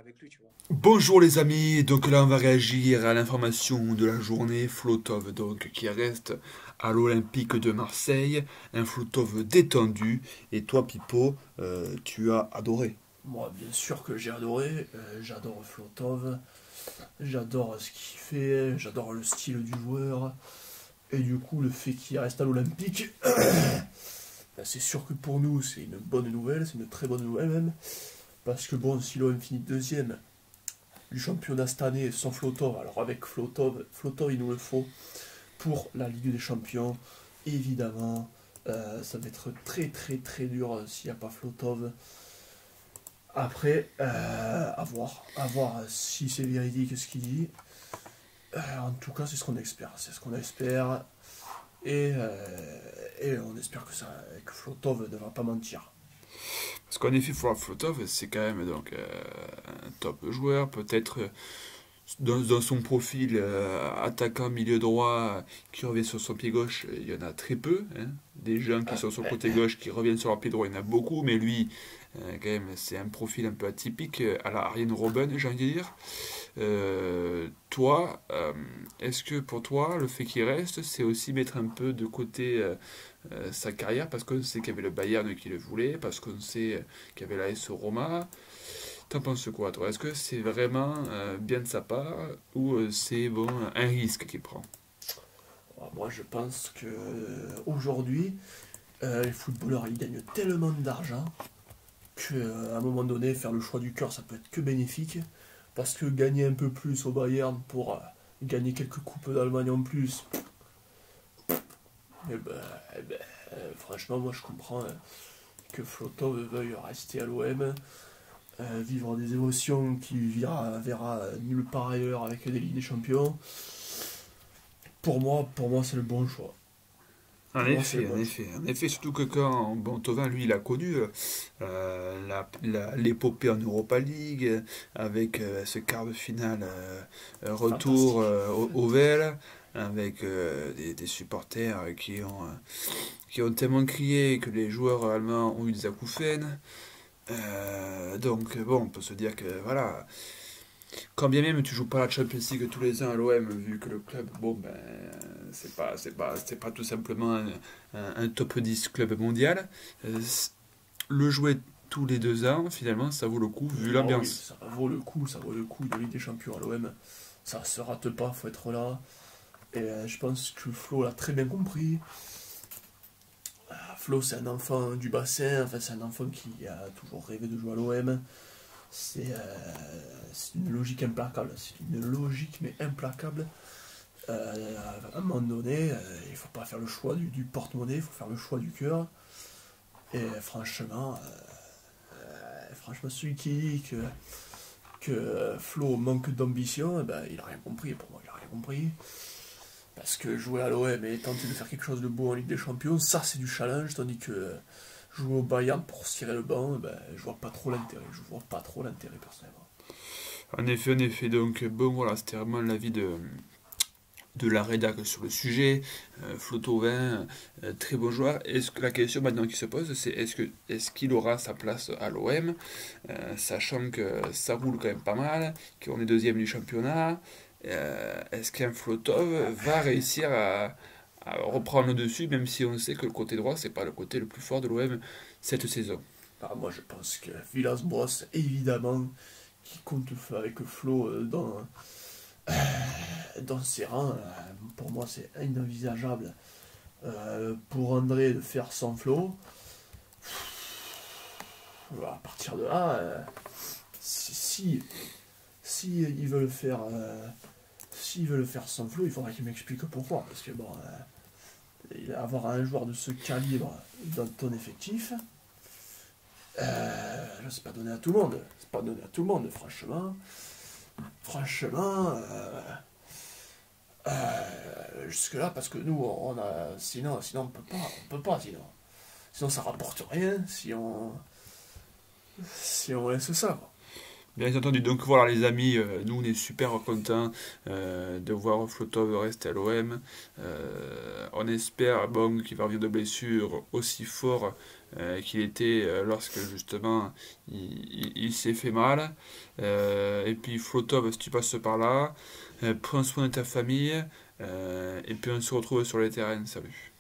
avec lui, tu vois. Bonjour les amis, donc là on va réagir à l'information de la journée Flotov donc qui reste à l'Olympique de Marseille, un Flotov détendu et toi Pipo tu as adoré. Moi, bien sûr que j'ai adoré. J'adore Flotov. J'adore ce qu'il fait. J'adore le style du joueur. Et du coup, le fait qu'il reste à l'Olympique, ben, c'est sûr que pour nous, c'est une bonne nouvelle. C'est une très bonne nouvelle même. Parce que bon, si l'OM finit deuxième du championnat cette année sans Flotov, alors avec Flotov, il nous le faut pour la Ligue des Champions. Évidemment, ça va être très très très dur s'il n'y a pas Flotov. Après, à voir si c'est véridique ce qu'il dit. En tout cas, c'est ce qu'on espère. C'est ce qu'on espère. Et on espère que Flotov ne va pas mentir. Parce qu'en effet Flotov c'est quand même donc un top joueur, peut-être dans son profil attaquant milieu droit qui revient sur son pied gauche, il y en a très peu, hein. Des gens qui sont sur le côté gauche qui reviennent sur leur pied droit, il y en a beaucoup, mais lui, quand même, c'est un profil un peu atypique à la Arjen Robben, j'ai envie de dire. Toi, est-ce que pour toi, le fait qu'il reste, c'est aussi mettre un peu de côté sa carrière, parce qu'on sait qu'il y avait le Bayern qui le voulait, parce qu'on sait qu'il y avait la l'AS Roma. T'en penses quoi, toi? Est-ce que c'est vraiment bien de sa part ou c'est bon un risque qu'il prend? Moi, je pense que aujourd'hui, les footballeurs ils gagnent tellement d'argent qu'à un moment donné, faire le choix du cœur, ça peut être que bénéfique. Parce que gagner un peu plus au Bayern pour gagner quelques coupes d'Allemagne en plus, eh ben, eh ben, franchement, moi je comprends que Flotov veuille rester à l'OM, vivre des émotions qu'il verra nulle part ailleurs avec des Ligues des Champions. Pour moi c'est le bon choix. En Pour moi, c'est le effet, en bon choix. effet, en effet, surtout que quand bon, Thauvin, lui, il a connu l'épopée en Europa League avec ce quart de finale retour Fantastique. au Vélez, avec des supporters qui ont tellement crié que les joueurs allemands ont eu des acouphènes. Donc bon, on peut se dire que voilà, quand bien même tu joues pas la Champions League tous les ans à l'OM, vu que le club, bon ben, c'est pas tout simplement un top 10 club mondial, le jouer tous les 2 ans, finalement, ça vaut le coup vu Oh oui, l'ambiance. ça vaut le coup de Ligue des Champions à l'OM. Ça se rate pas, faut être là. Et je pense que Flo l'a très bien compris. Flo, c'est un enfant du bassin, enfin, c'est un enfant qui a toujours rêvé de jouer à l'OM. C'est une logique implacable. C'est une logique, mais implacable. À un moment donné, il faut pas faire le choix du porte-monnaie, il faut faire le choix du cœur. Et franchement, celui qui dit que Flo manque d'ambition, eh ben, il a rien compris. Pour moi, il a rien compris. Parce que jouer à l'OM et tenter de faire quelque chose de beau en Ligue des Champions, ça c'est du challenge, tandis que jouer au Bayern pour se tirer le banc, ben, je vois pas trop l'intérêt. Je vois pas trop l'intérêt personnellement. En effet, donc bon voilà, c'était vraiment l'avis de la rédac sur le sujet. Flo Thauvin, très bon joueur. Est-ce que la question maintenant qui se pose, c'est est-ce qu'il aura sa place à l'OM, sachant que ça roule quand même pas mal, qu'on est deuxième du championnat. Est-ce qu'un Flotov va réussir à reprendre le dessus, même si on sait que le côté droit, c'est pas le côté le plus fort de l'OM cette saison? Moi je pense que Villas-Boas, évidemment, qui compte avec Flo dans ses rangs, pour moi c'est inenvisageable pour André de faire sans Flo. À partir de là, si ils veulent faire s'ils veulent faire sans Flo, il faudra qu'ils m'expliquent pourquoi. Parce que bon, avoir un joueur de ce calibre dans ton effectif, c'est pas donné à tout le monde. C'est pas donné à tout le monde, franchement. Franchement, jusque-là, parce que nous, on a. Sinon on peut pas, sinon. Sinon ça rapporte rien si on laisse ça, quoi. Bien entendu, donc voilà les amis, nous on est super contents de voir Flotov rester à l'OM. On espère bon, qu'il va revenir de blessure aussi fort qu'il était lorsque justement il s'est fait mal. Et puis Flotov, si tu passes par là, prends soin de ta famille et puis on se retrouve sur les terrains. Salut.